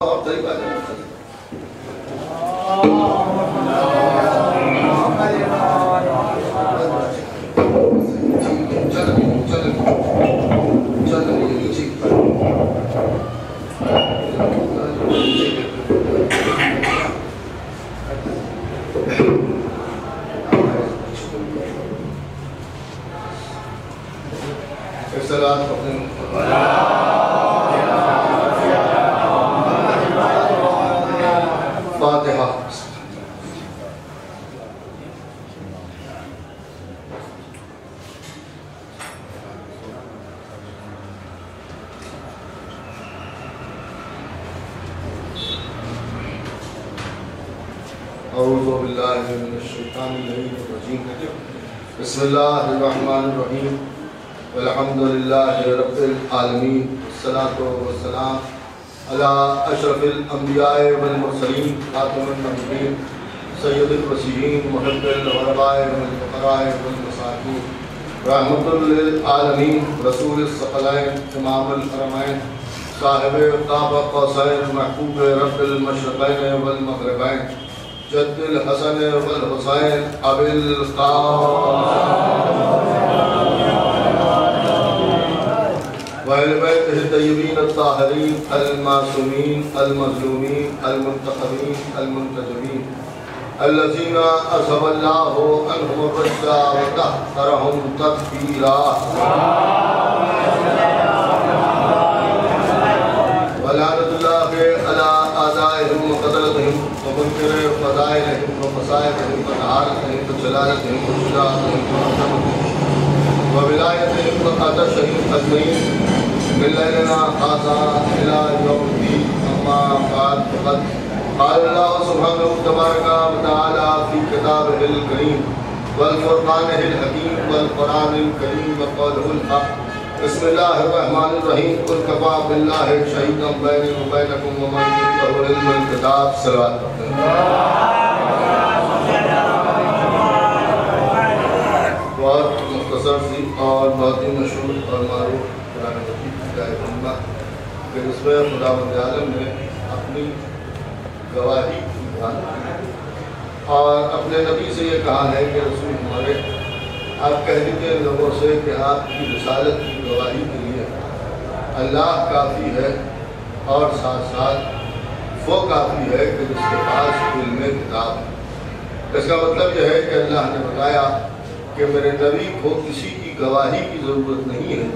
اور طریقہ ہے فاتحہ. اعوذ باللہ من الشیطان الرجیم. بسم اللہ الرحمن الرحیم. الحمدللہ رب العالمین. والصلاة والسلام علی اشرف الانبیاء والمرسلین خاتم النبیین سید الوصیین محب الغرباء والفقراء والمساکین رحمۃ للعالمین رسول الثقلین امام الحرمین صاحب قاب قوسین محبوب رب المشرقین والمغربین جد الحسن والحسین ابی القاسم وَأَهْلِ بَيْتِهِ الطَّيِّبِينَ الطَّاهِرِينَ الْمَعْصُومِينَ الْمَظْلُومِينَ الْمُنْتَقَمِينَ الْمُنْتَجِبِينَ الَّذِينَ أَذْهَبَ اللَّهُ عَنْهُمُ الرِّجْسَ وَطَهَّرَهُمْ تَطْهِيرًا. وَلَعْنَةُ اللَّهِ عَلَىٰ أَعْدَائِهِمْ وَقَتْلِهِمْ وَمُنكِرِ فَضَائِلِهِمْ وَفَسَائِدِهِمْ وَطَهَارَتِهِمْ وَجَلَالَتِهِمْ وَشُجَاعَتِهِمْ وَعَظَمَتِهِمْ وَوِلَايَتِهِمْ وَقَدَسِهِمْ أَجْمَعِينَ من ليلنا هذا إلى يوم الدين. أما بعد فقد قال الله سبحانه تبارك وتعالى في كتابه الكريم والفرقانه الحكيم والقرآن الكريم وقوله الحق. بسم الله الرحمن الرحيم. قل كفى بالله شهيدا بيني وبينكم ومن عنده علم الكتاب. صلوات. بہت مختصر سی اور بہت ہی مشہور اور معروف قرآن مجید کی آیت کریمہ کہ اس میں خداوند عالم نے اپنی گواہی کی بات اور اپنے نبی سے یہ کہا ہے کہ رسول ہمارے آپ کہہ دیجیے لوگوں سے کہ آپ کی رسالت کی گواہی کے لیے اللہ کافی ہے اور ساتھ ساتھ وہ کافی ہے کہ جس کے پاس علم کتاب ہے. اس کا مطلب یہ ہے کہ اللہ نے بتایا کہ میرے نبی کو کسی کی گواہی کی ضرورت نہیں ہے.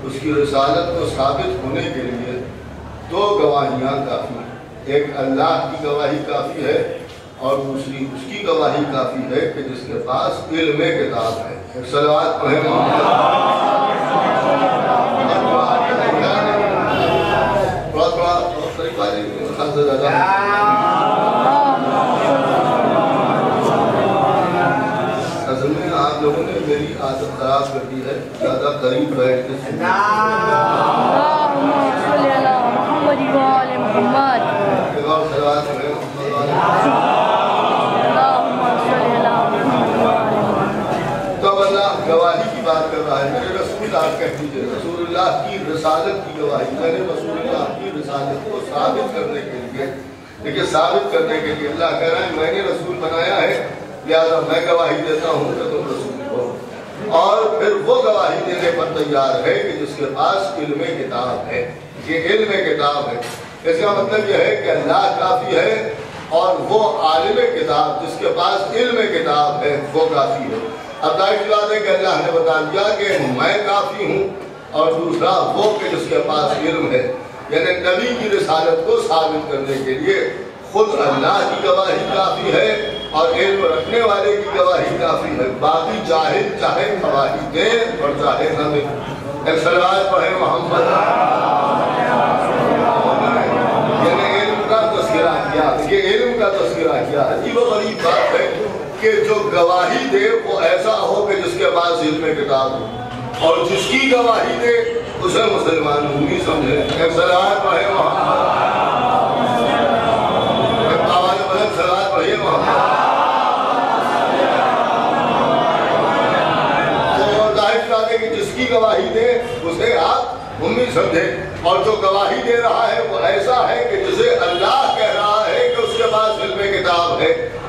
اس کی رسالت کو ثابت ہونے کے لیے دو گواہیاں کافی ہیں. ایک اللہ کی گواہی کافی ہے اور دوسری اس کی گواہی کافی ہے کہ جس کے پاس علم کتاب ہے. ایک صلوات پڑھیں محمد. اصل میں آپ لوگوں نے میری عادت خراب کر دی ہے زیادہ قریب بیٹھ کے سنیں. اللہم صلی اللہ محمد وآل محمد. ایک اور صلوات پڑھیں محمد وآل. اللہم صلی اللہ محمد وآل محمد. تو اب اللہ گواہی کی بات کر رہا ہے. میرے رسول آپ کہہ دیجئے رسول اللہ کی رسالت کی گواہی. میں نے رسول اللہ کی رسالت کو ثابت کرنے کے لیے دیکھیں ثابت کرنے کے لیے اللہ کہہ رہا ہے میں نے رسول بنایا ہے لہذا میں گواہی دیتا ہوں کہ تم رسول ہو. اور پھر وہ گواہی دینے پر تیار ہے کہ جس کے پاس علم کتاب ہے. یہ علم کتاب ہے. اس کا مطلب یہ ہے کہ اللہ کافی ہے اور وہ عالم کتاب جس کے پاس علم کتاب ہے وہ کافی ہے. اب ظاہر سی بات ہے کہ اللہ نے بتا دیا کہ میں کافی ہوں اور دوسرا وہ کہ جس کے پاس علم ہے. یعنی نبی کی رسالت کو ثابت کرنے کے لیے خود اللہ کی گواہی کافی ہے اور علم رکھنے والے کی گواہی کافی ہے. باقی جاہل چاہے گواہی دے اور چاہے نہ دے. ایک صلوات پڑھیں محمد. یعنی علم کا تذکرہ کیا. یہ علم کا تذکرہ کیا. عجیب و غریب بات ہے کہ جو گواہی دے وہ ایسا ہو کہ جس کے پاس علم کتاب ہو اور جس کی گواہی دے اسے مسلمان نہیں سمجھے. ایک صلوات پڑھیں محمد. ایک آواز بلند صلوات پڑھیے محمد. کہ جس کی گواہی دے اسے آپ امی سمجھے اور جو گواہی دے رہا ہے وہ ایسا ہے کہ جسے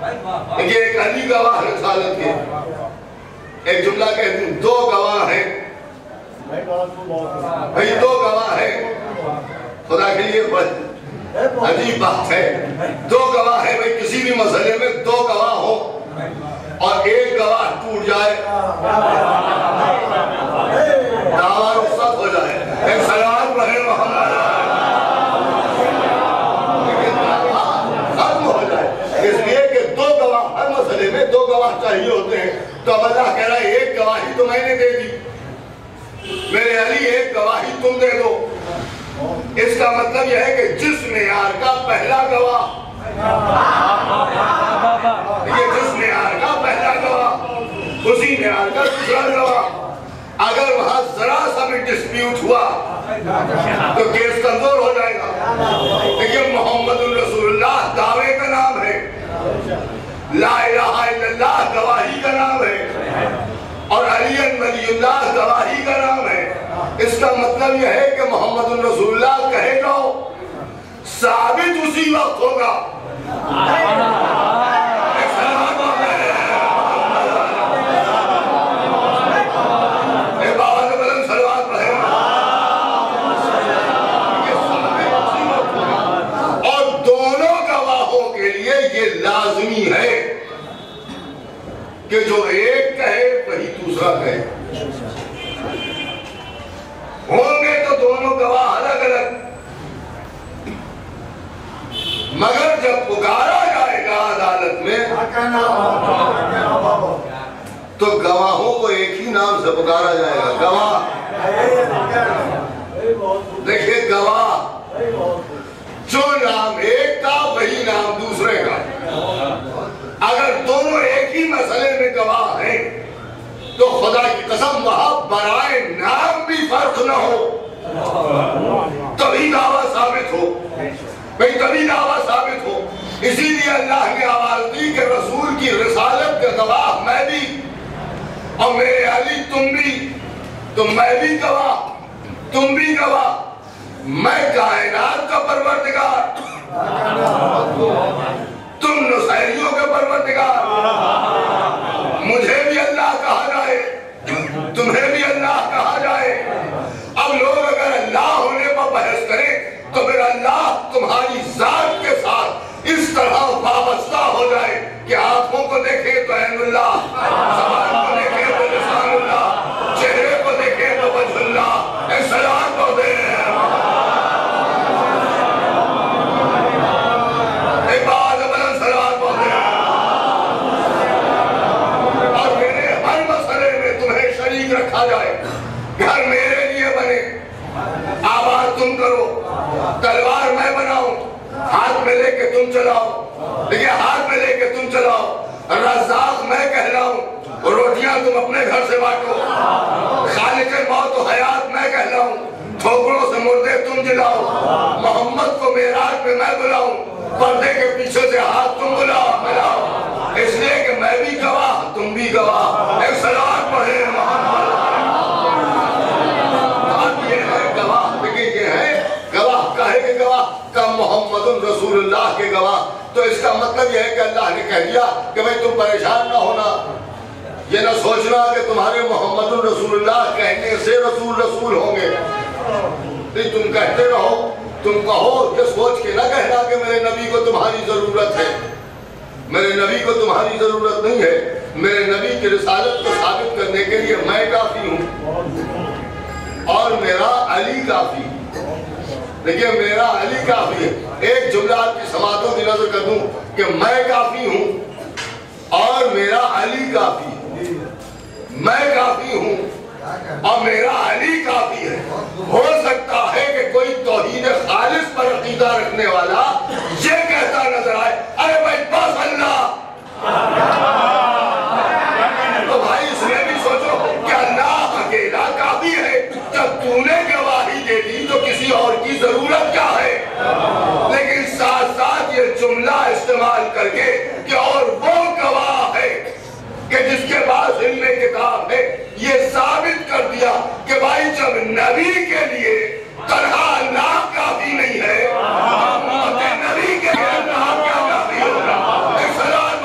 کہ ایک علی گواہ رسالت کے، ایک جملہ کہتے ہیں دو گواہ ہیں بھئی، دو گواہ ہیں، خدا کے لیے عجیب بات ہے، دو گواہ ہیں بھئی، کسی بھی مسئلے میں دو گواہ ہو اور ایک گواہ ٹوٹ جائے دعویٰ رخصت ہو جائے، ایک صلوات پڑھے محمد ختم ہو جائے، اس لیے کہ دو گواہ ہر مسئلے میں دو گواہ چاہیے ہوتے ہیں، تو اب اللہ کہہ رہا ہے ایک گواہی تو میں نے دے دی، میرے علی ایک گواہی تم دے دو۔ اس کا مطلب یہ ہے کہ جس معیار کا پہلا گواہ، یہ جس معیار کا پہلا گواہ اسی معیار کا دوسرا گواہ، اگر وہاں ذرا سا بھی ڈسپیوٹ ہوا تو کیس کمزور ہو جائے گا۔ دیکھیے محمد الرسول اللہ دعوے کا نام ہے، لا الہ الا اللہ گواہی کا نام ہے، اور علی ولی اللہ گواہی کا نام ہے۔ اس کا مطلب یہ ہے کہ محمد الرسول اللہ کہے گا ثابت اسی وقت ہوگا۔ اور دونوں گواہوں کے لیے یہ لازمی ہے کہ جو ایک کہے وہی دوسرا کہے، ہوں گے تو دونوں گواہ الگ الگ، مگر جب پکارا جائے گا عدالت میں تو گواہوں کو ایک ہی نام سے پکارا جائے گا، گواہ۔ دیکھیں گواہ، جو نام ایک کا وہی نام دوسرے کا، اگر دونوں ایک ہی مسئلے میں گواہ ہیں تو خدا کی قسم وہاں برائے نام بھی فرق نہ ہو، تبھی دعویٰ ثابت ہو، تبھی دعویٰ ثابت ہو۔ اسی لیے اللہ نے آواز دی کہ رسول کی رسالت کا گواہ میں بھی، اور میرے علی تم بھی، تو میں بھی گواہ تم بھی گواہ، میں کائنات کا پروردگار، تم نصیریوں کے پروردگار، مجھے بھی اللہ کہا جائے تمہیں بھی اللہ کہا جائے۔ اب لوگ اگر اللہ ہونے پر بحث کریں تو پھر اللہ تمہاری ذات کے ساتھ اس طرح وابستہ ہو جائے کہ آنکھوں کو دیکھے تو عین اللہ، زبان کو دیکھے تو لسان اللہ، چہرے کو دیکھے تو وجہ اللہ، ایک سلام کو دے رکھا جائے، گھر میرے لیے بنے، آواز تم کرو، تلوار میں بناؤں، ہاتھ میں لے کے تم چلاؤ، دیکھیں ہاتھ میں لے کے تم چلاؤ، رزاق میں کہلاؤں، روٹیاں تم اپنے گھر سے بانٹو، خالق موت و حیات میں کہلاؤں، ٹھوکروں سے مردے تم جلاؤ، محمد کو معراج میں بلاؤں، پردے کے پیچھے سے ہاتھ تم ملاؤ، اس لیے کہ میں بھی گواہ تم بھی گواہ، ایک صلوات پڑھے محمد۔ یہ ہے گواہ، دیکھیں یہ ہے گواہ، کہے کہ گواہ کا محمد رسول اللہ کے گواہ، تو اس کا مطلب یہ ہے کہ اللہ نے کہہ دیا کہ بھئی تم پریشان نہ ہونا، یہ نہ سوچنا کہ تمہارے محمد رسول اللہ کہنے سے رسول رسول ہوں گے، نہیں تم کہتے رہو، تم کہو، یہ سوچ کے نہ کہنا کہ میرے نبی کو تمہاری ضرورت ہے، میرے نبی کو تمہاری ضرورت نہیں ہے، میرے نبی کی رسالت کو ثابت کرنے کے لیے میں کافی ہوں اور میرا علی کافی ہے۔ دیکھیں میرا علی کافی ہے، ایک جملہ آپ کی سماعتوں کی نظر کر دوں کہ میں کافی ہوں اور میرا علی کافی ہے، میں کافی ہوں اور میرا علی کافی ہے۔ ہو سکتا ہے کہ کوئی توحید خالص پر عقیدہ رکھنے والا یہ کہتا نظر آئے، ارے بھائی بس اللہ، تو بھائی اس میں بھی سوچو کہ اللہ اکیلا کافی ہے، جب تو نے گواہی دے دی تو کسی اور کی ضرورت کیا ہے؟ لیکن ساتھ ساتھ یہ جملہ استعمال کر کے کہ اور وہ گواہ ہے کہ جس کے بعد علم کتاب ہے، یہ ثابت کر دیا کہ بھائی جب نبی کے لیے تنہا اللہ کافی نہیں ہے، نبی کے لیے اللہ کیا کافی ہوگا؟ ایک سلام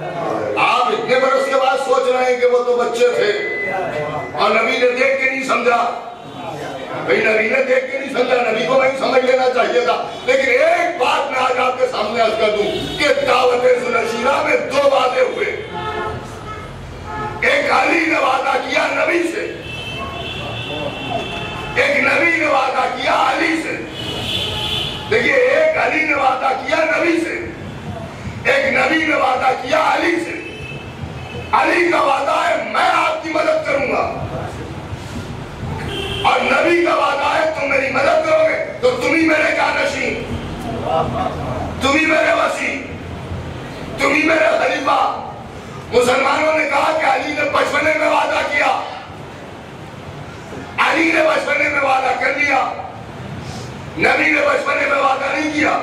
آپ اتنے برس کے بعد سوچ رہے ہیں کہ وہ تو بچے تھے اور نبی نے دیکھ کے نہیں سمجھا. بھئی نبی نے دیکھ کے نہیں سمجھا, نبی کو نہیں سمجھ لینا چاہیے تھا. لیکن ایک بات میں آج آپ کے سامنے عرض کر دوں کہ دعوت ذوالشیرہ میں 2 وعدے ہوئے. ایک علی نے وعدہ کیا نبی سے, ایک نبی نے وعدہ کیا علی سے. دیکھیے, ایک علی نے وعدہ کیا نبی سے, ایک نبی نے وعدہ کیا علی سے. علی کا وعدہ ہے میں آپ کی مدد کروں گا, اور نبی کا وعدہ ہے تم میری مدد کرو گے تو تم ہی میرے جانشین, تم ہی میرے وسیع, تم ہی میرے خلیفہ. مسلمانوں نے کہا کہ علی نے بچپنے میں وعدہ کیا, علی نے بچپنے میں وعدہ کر لیا, نبی نے بچپنے میں وعدہ نہیں کیا.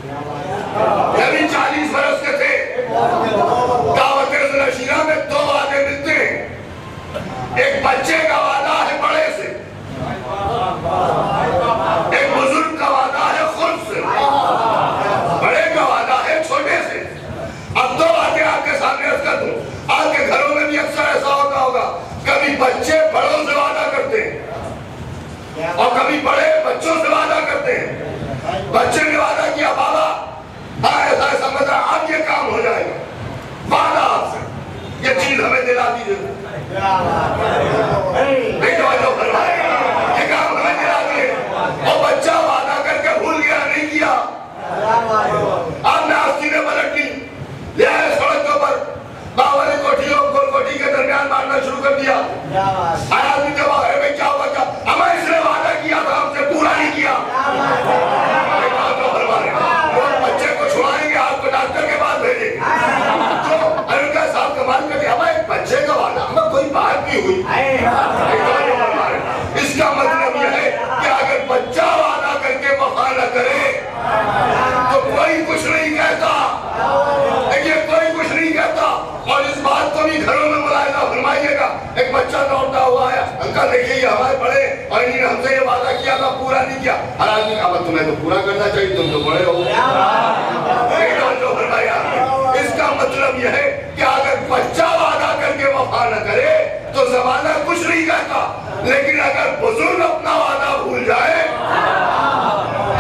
نبی 40 برس کے تھے. دعوت ذوالشیرہ میں 2 وعدے ملتے ہیں. ایک بچے کا وعدہ ہے بڑے سے, ایک بزرگ کا وعدہ ہے خود سے, بڑے کا وعدہ ہے چھوٹے سے. اب 2 باتیں آپ کے سامنے عرض کر دوں. آپ کے گھروں میں بھی اکثر ایسا ہوتا ہوگا, کبھی بچے بڑوں سے وعدہ کرتے ہیں اور کبھی بڑے بچوں سے وعدہ کرتے ہیں. بچے نے وعدہ کیا بابا ہاں ایسا ایسا مزہ اب یہ کام ہو جائے گا, وعدہ آپ سے, یہ چیز ہمیں دلا دیجیے. نہیں توجہ فرمائے, یہ کام ہمیں دلا دیے. اور بچہ وعدہ کر کے بھول گیا, نہیں کیا. اب نے آستی نے پلٹ لی, لے آئے سڑک کے اوپر, باوری کوٹھی اور گول کوٹھی کے درمیان مارنا شروع کر دیا. ہر آدمی جب آئے میں کیا ہوا, کیا ہمیں اس نے وعدہ کیا تھا, ہم سے پورا نہیں کیا. بچے کو چھوڑائیں گے, آپ کو ڈاکٹر کے پاس بھیجیں گے. جو ہلکا صاحب کمال کر دیا, ہمیں بچے کا وعدہ, ہمیں کوئی بات نہیں ہوئی. اس کا مطلب یہ ہے کہ اگر بچہ وعدہ کر کے وفا نہ کرے تو کوئی کچھ نہیں کہتا. دیکھیے کوئی کچھ نہیں کہتا. اور اس بات کو بھی گھروں میں ملاحظہ فرمائیے گا. ایک بچہ دوڑتا ہوا ہے, انکل دیکھیے یہ ہمارے بڑے اور انہوں نے ہم سے یہ وعدہ کیا تھا, پورا نہیں کیا. ہر آدمی کہا تمہیں تو پورا کرنا چاہیے, تم تو بڑے ہو. اس کا مطلب یہ ہے کہ اگر بچہ وعدہ کر کے وفا نہ کرے تو زمانہ کچھ نہیں کہتا. لیکن اگر بزرگ اپنا وعدہ بھول جائے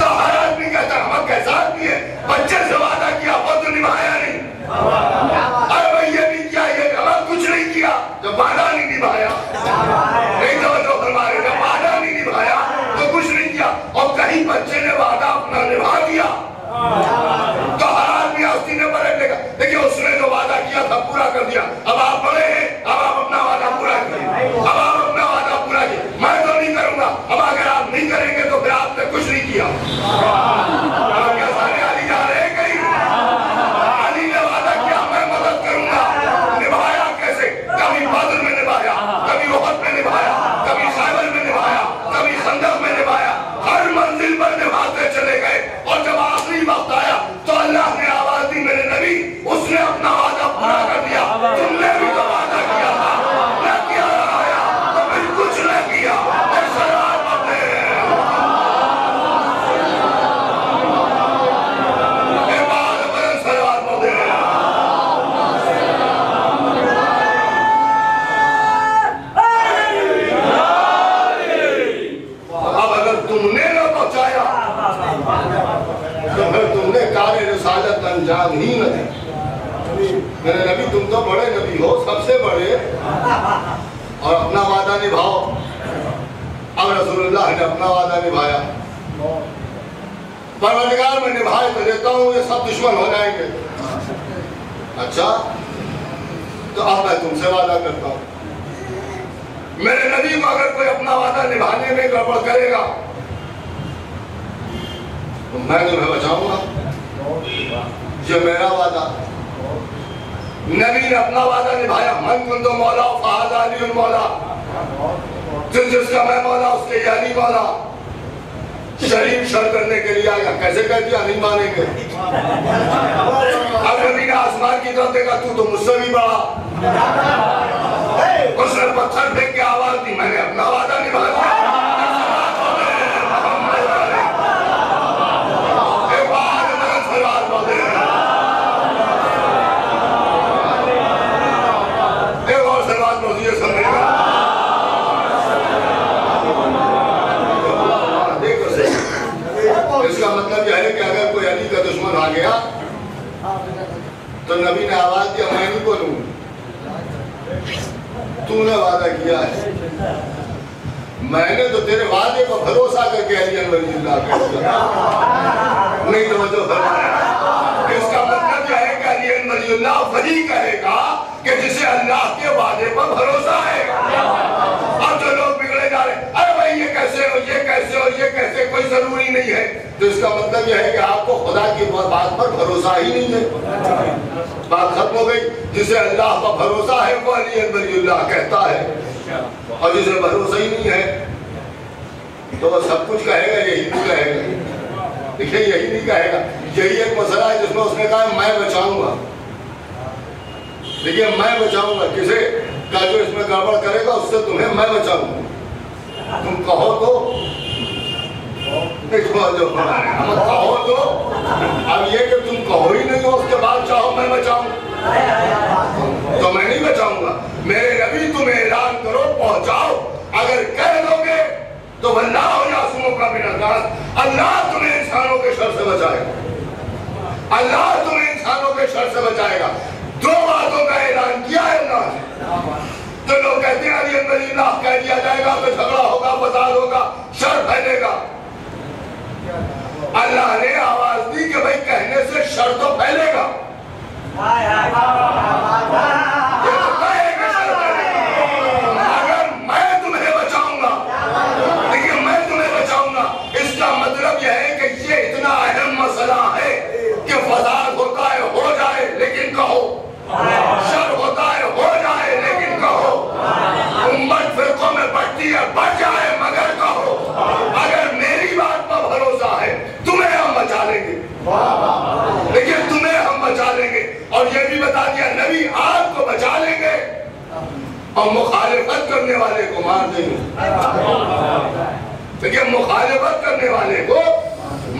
تو ہر آدمی کہتا ہے ہمیں کیسا آدمی ہے, بچے سے وعدہ کیا وہ تو نبھایا نہیں. اور بھئی یہ بھی کیا, یہ ہمیں کچھ نہیں کیا, جب وعدہ نہیں نبھایا. نہیں توجہ فرمائے, جب وعدہ نہیں نبھایا تو کچھ نہیں کیا. اور کہیں بچے نے وعدہ اپنا نبھا دیا تو ہر آدمی آستی نے پلٹ لے گا. دیکھیں اس نے جو وعدہ کیا تھا پورا کر دیا. اب آپ بڑے ہیں, اب آپ اپنا وعدہ پورا کیجیے, اب آپ اپنا وعدہ پورا کیجیے. میں تو نہیں کروں گا. اب اگر آپ نہیں کریں گے تو پھر آپ نے کچھ نہیں کیا. کیا سارے علی جا رہے ہیں کہیں؟ علی نے وعدہ کیا میں مدد کروں گا, نبھایا کیسے؟ کبھی بدر میں نبھایا, کبھی احد میں نبھایا, کبھی خیبر میں نبھایا, کبھی خندق میں نبھایا. ہر منزل پر نبھاتے چلے گئے. اور جب آخری وقت آیا تو اللہ نے آواز دی میرے نبی, اس نے اپنا وعدہ پورا کر دیا. تم نے بھی تو وعدہ کیا تھا, نہ کیا آیا تو پھر کچھ نہ کیا. اور سلام اپنے عباد پر سلام اپنے. اب اگر تم نے نہ پہنچایا تو پھر تم نے کار رسالت انجام ہی نہ دی. میرے نبی تم تو بڑے نبی ہو, سب سے بڑے, اور اپنا وعدہ نبھاؤ. اب رسول اللہ نے اپنا وعدہ نبھایا. پروردگار میں نبھائے تو دیتا ہوں, یہ سب دشمن ہو جائیں گے. اچھا تو اب میں تم سے وعدہ کرتا ہوں, میرے نبی کو اگر کوئی اپنا وعدہ نبھانے میں گڑبڑ کرے گا تو میں تمہیں بچاؤں گا. یہ میرا وعدہ. نبی نے اپنا وعدہ نبھایا. من کنت مولا فہذا علی المولا, جس کا میں مولا اس کے یہ علی مولا. شریف شر کرنے کے لیے آیا, کیسے کہہ دیا نہیں مانیں گے. اب نبی نے آسمان کی طرف دیکھا, تو مجھ سے بھی بڑا. اس نے پتھر پھینک کے آواز دی, میں نے اپنا وعدہ نبھا دیا. تو نے وعدہ کیا ہے، میں نے تو تیرے وعدے پر بھروسہ کر کے علی ولی اللہ کہہ دیا۔ نہیں توجہ فرمایا، اس کا مطلب یہ ہے کہ علی ولی اللہ ولی کہے گا کہ جسے اللہ کے وعدے پر بھروسہ ہے۔ اب جو لوگ بگڑے جا رہے ہیں، ارے بھائی یہ کیسے ہو، یہ کیسے ہو، یہ کیسے، کوئی ضروری نہیں ہے، تو اس کا مطلب یہ ہے کہ آپ کو خدا کی بات پر بھروسہ ہی نہیں ہے۔ بات ختم ہو گئی۔ جسے اللہ پر بھروسہ ہے وہ علی ولی اللہ کہتا ہے، اور جسے بھروسہ ہی نہیں ہے تو وہ سب کچھ کہے گا، یہی نہیں کہے گا۔ دیکھیں یہی نہیں کہے گا۔ یہی ایک مسئلہ ہے جس میں اس نے کہا میں بچاؤں گا۔ دیکھیے میں بچاؤں گا، کسے کا جو اس میں گڑبڑ کرے گا اس سے تمہیں میں بچاؤں گا۔ تم کہو تو کہو تو، اب یہ کہ تم کہو ہی نہیں ہو اس کے بعد چاہو میں بچاؤں تو میں نہیں بچاؤں گا۔ میرے نبی تمہیں اعلان کرو، پہنچاؤ، اگر کہہ دو گے تو واللہ یعصمک من الناس، اللہ تمہیں انسانوں کے شر سے بچائے گا، اللہ تمہیں انسانوں کے شر سے بچائے گا۔ دو باتوں کا اعلان کیا ہے اللہ نے۔ تو لوگ کہتے ہیں علی ولی اللہ کہہ دیا جائے گا تو جھگڑا ہوگا، فساد ہوگا، شر پھیلے گا۔ اللہ نے آواز دی کہ بھئی کہنے سے شر تو پھیلے گا، اگر میں تمہیں بچاؤں گا، لیکن میں تمہیں بچاؤں گا، اس کا مطلب یہ ہے کہ یہ اتنا اہم مسئلہ ہے کہ فساد ہوتا ہے ہو جائے لیکن کہو، شر ہوتا ہے ہو جائے لیکن کہو، امت فرقوں میں بڑھتی ہے بڑھ جائے مگر کہو، اگر میری بات پر بھروسہ ہے تمہیں ہم بچا لیں گے، لیکن تمہیں ہم بچا لیں گے۔ اور یہ بھی بتا دیا نبی آپ کو بچا لیں گے اور مخالفت کرنے والے کو مار دیں گے۔ لیکن مخالفت کرنے والے کو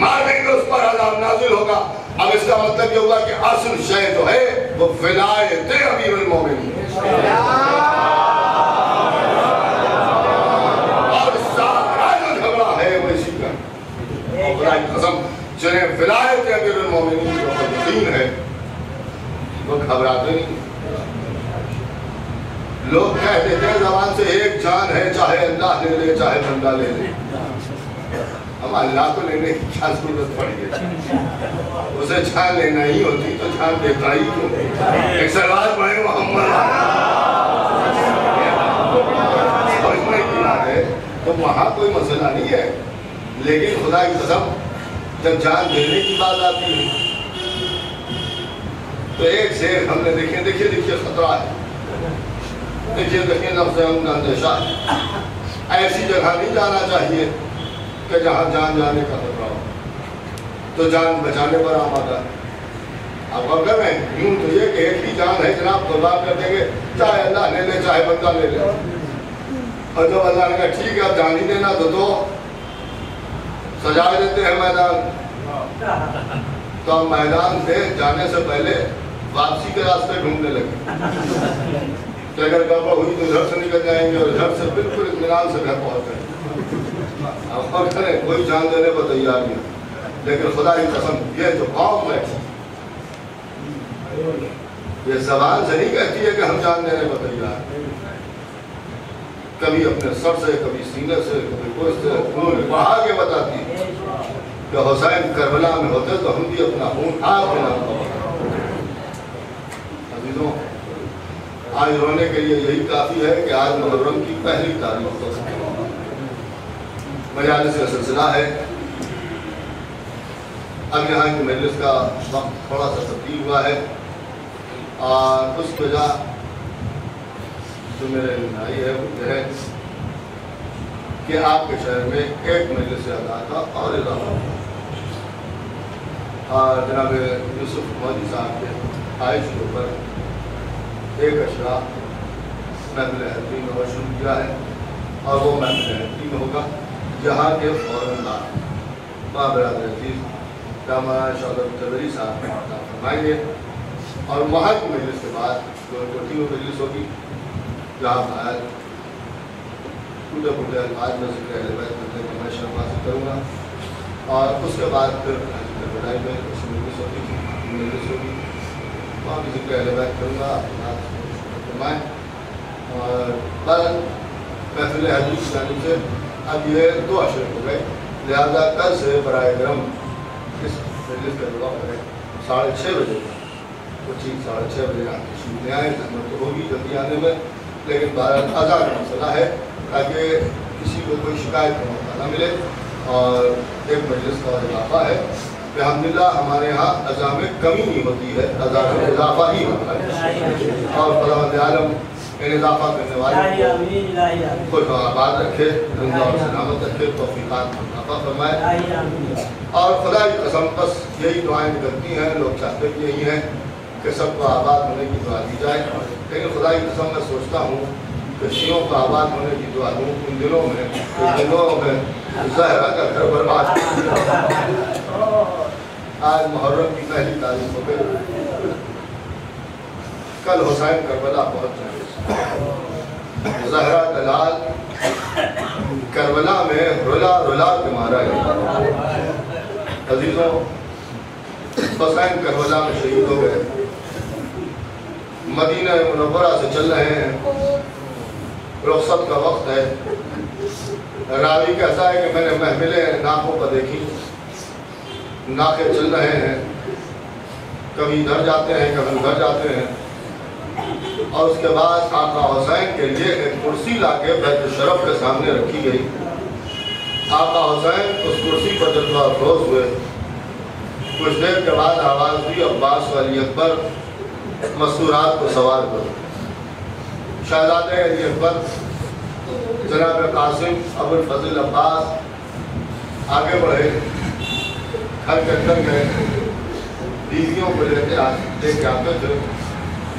مار دیں گے، اس پر عذاب نازل ہوگا۔ اب اس کا مطلب یہ ہوا کہ اصل شے جو ہے وہ ولایت امیر المومنین، اور سارا جو جھگڑا ہے وہ اسی کا، خدا کی قسم جنہیں ولایت امیر المومنین جو یقین ہے وہ گھبراتے نہیں۔ لوگ کہہ دیتے ہیں زبان سے ایک جان ہے، چاہے اللہ لے لے چاہے بندہ لے لے۔ ہم اللہ کو لینے کی کیا ضرورت پڑی ہے؟ اسے جان لینا ہی ہوتی تو جان دیتا ہی کیوں؟ ایک سلوات پڑھیں محمد سمجھنے کی بات ہے تو وہاں کوئی مسئلہ نہیں ہے، لیکن خدا کی قسم جب جان دینے کی بات آتی ہے تو ایک سے ایک ہم نے دیکھیے خطرہ ہے، دیکھیے نفس امن اندیشہ ہے۔ ایسی جگہ نہیں جانا چاہیے کہ جہاں جان جانے کا خطرہ ہو، تو جان بچانے پر آمادہ ہے۔ اب اگر میں یوں تو یہ کہ ایک ہی جان ہے جناب، قربان کر دیں گے، چاہے اللہ لے لے چاہے بندہ لے لے۔ اور جب اللہ نے کہا ٹھیک ہے اب جان ہی دینا تو سجا دیتے ہیں میدان، تو ہم میدان سے جانے سے پہلے واپسی کے راستے ڈھونڈنے لگے کہ اگر گڑبڑ ہوئی تو ادھر سے نکل جائیں گے اور ادھر سے بالکل اطمینان سے گھر پہنچ جائیں گے۔ اب کریں کوئی جان دینے کو تیار نہیں، لیکن خدا کی قسم یہ جو قوم ہے یہ زبان سے نہیں کہتی ہے کہ ہم جان دینے کو تیار ہیں، کبھی اپنے سر سے کبھی سینے سے کبھی گوشت سے انہوں نے بڑھا کے بتاتی ہے کہ حسین کربلا میں ہوتے تو ہم بھی اپنا خون آپ کے نام کا۔ عزیزوں آج رونے کے لیے یہی کافی ہے کہ آج محرم کی پہلی تاریخ ہو سکتی ہے، مجالس کا سلسلہ ہے۔ اب یہاں کی مجلس کا وقت تھوڑا سا تبدیل ہوا ہے، اور اس وجہ جو میرے نائی ہے وہ یہ ہے کہ آپ کے شہر میں ایک مجلس زیادہ تھا اور اضافہ، اور جناب یوسف مودی صاحب کے خواہش کے اوپر ایک اشرا محفل حلقی میں شروع کیا ہے، اور وہ محفل حلقی میں ہوگا جہاں کے فوراً بعد ماں برادر عزیز مولانا شوکت چودھری صاحب فرمائیں گے، اور وہاں کی مجلس کے بعد جو کوٹھی میں مجلس ہوگی جہاں باہر ٹوٹے پھوٹے الفاظ میں ذکر اہل بیت کرنے کا میں شرف حاصل کروں گا، اور اس کے بعد پھر بدائی میں اس مجلس ہوگی وہاں بھی ذکر اہل بیت کروں گا، آپ فرمائیں، اور کل محفل حدیث کی جانب سے اب یہ 2 عشر ہو گئے، لہذا کل سے برائے کرم اس مجلس کا دعا کریں 6:30 بجے تو ٹھیک 6:30 بجے آپ تشریف لے آئیں، زحمت تو ہوگی جلدی آنے میں، لیکن بہرحال اذان کا مسئلہ ہے تاکہ کسی کو کوئی شکایت کا موقع نہ ملے، اور ایک مجلس کا اضافہ ہے۔ الحمدللہ ہمارے یہاں اذان میں کمی نہیں ہوتی ہے، اذان میں اضافہ ہی ہوتا ہے، اور خداوند عالم ان اضافہ کرنے والے کو آباد رکھے، زندہ اور سلامت رکھے، توفیقات عطا فرمائے۔ اور خدا کی قسم بس یہی دعائیں نکلتی ہیں، لوگ چاہتے بھی یہی ہیں کہ سب کو آباد ہونے کی دعا دی جائے، لیکن خدا کی قسم میں سوچتا ہوں کہ شیعوں کو آباد ہونے کی دعا دوں ان دنوں میں زہرا کا گھر برباد، آج محرم کی پہلی تاریخ ہو گئی، کل حسین کربلا پہنچ جائے، زہرا کا لال کربلا میں رلا کے مارا گیا۔ عزیزوں، حسین کربلا میں شہید ہو گئے، مدینہ منورہ سے چل رہے ہیں، رخصت کا وقت ہے۔ راوی کہتا ہے کہ میں نے محملیں ناکوں پر دیکھی، ناکیں چل رہے ہیں، کبھی ادھر جاتے ہیں کبھی ادھر جاتے ہیں، اور اس کے بعد آقا حسین کے لیے ایک کرسی لا کے بیت الشرف کے سامنے رکھی گئی۔ آقا حسین اس کرسی پر جلوہ افروز ہوئے، کچھ دیر کے بعد آواز دی عباس و علی اکبر مستورات کو سوار کرو۔ شہزادے علی اکبر جناب قاسم ابو الفضل عباس آگے بڑھے، گھر کے اندر گئے، بیویوں کو لے کے آتے تھے،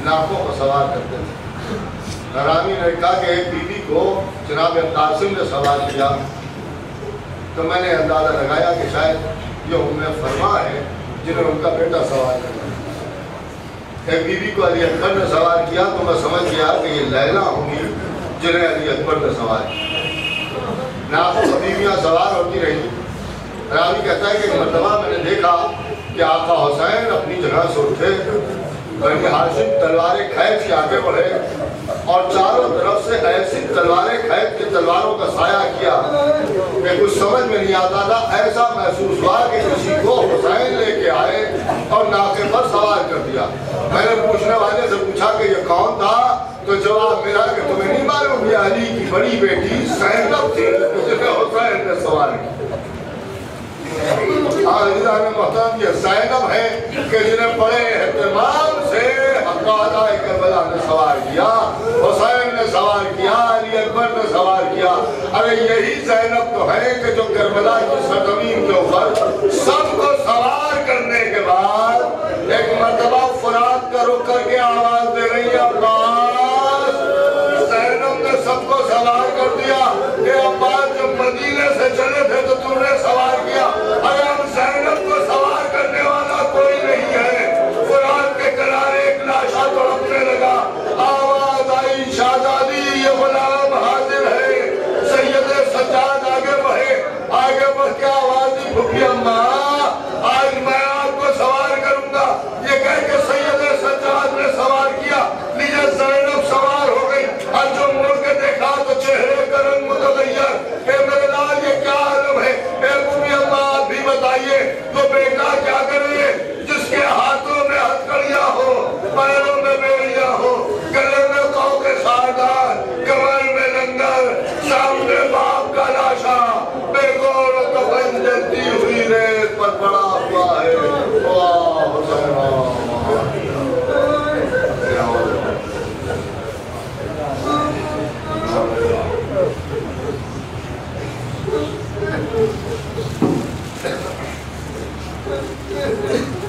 ناکوں کو سوار کرتے تھے۔ راوی نے کہا کہ ایک بیوی کو جناب قاسم نے سوار کیا تو میں نے اندازہ لگایا کہ شاید یہ ام فرما ہے جنہوں نے ان کا بیٹا سوار کیا۔ ایک بیوی کو علی اکبر نے سوار کیا تو میں سمجھ گیا کہ یہ لیلا ہوں گی جنہیں علی اکبر نے سوار کیا۔ ناکوں کو بیویاں سوار ہوتی رہی۔ راوی کہتا ہے کہ ایک مرتبہ میں نے دیکھا کہ آقا حسین اپنی جگہ سے اٹھے، بنی ہاشم تلواریں کھینچ کے آگے بڑھے اور چاروں طرف سے ایسی تلواریں کھینچ کے تلواروں کا سایہ کیا کہ کچھ سمجھ میں نہیں آتا تھا۔ ایسا محسوس ہوا کہ کسی کو حسین لے کے آئے اور ناکے پر سوار کر دیا۔ میں نے پوچھنے والے سے پوچھا کہ یہ کون تھا تو جواب ملا کہ تمہیں نہیں معلوم یہ علی کی بڑی بیٹی زینب تھی جسے حسین نے سوار کیا۔ عزیزان محترم، یہ زینب ہے کہ جنہیں بڑے اہتمام سے حقادہ کربلا نے سوار کیا، حسین نے سوار کیا، علی اکبر نے سوار کیا۔ ارے یہی زینب تو ہے کہ جو کربلا کی سرزمین کے اوپر سب کو سوار کرنے کے بعد ایک مرتبہ فرات کا رخ کر کے آواز دے رہی ہے عباس۔ زینب نے سب کو سوار کر دیا کہ عباس جب مدینے سے چلے تھے تو تم نے سوار کیا، ارے ہم زینب کو سوار کرنے والا کوئی نہیں ہے۔ فرات کے کنارے ایک لاشا تڑپنے لگا، آواز آئی شہزادی یہ غلام حاضر ہے۔ سید سجاد آگے بڑھ کے آواز دی بھوکی اماں آج میں آپ کو سوار کروں گا۔ یہ کہہ کے سید سجاد نے سوار کیا، لیجے زینب سوار ہو گئی، اور جو مڑ کے دیکھا تو چہرے کا رنگ متغیر کہ میرے لال یہ کیا عالم ہے۔ اے بھوکی اماں آپ بھی بتائیے تو بیٹا کیا کرے جس کے ہاتھوں میں ہتھکڑیاں ہو، پیروں میں بیڑیاں ہو، گلے میں قو کے ساردار، کمر میں لنگر، سامنے باپ کا لاشا، بے گور و کفن جلتی ہوئی ریت پر پڑا ہوا ہے۔ واہ حسین Thank you.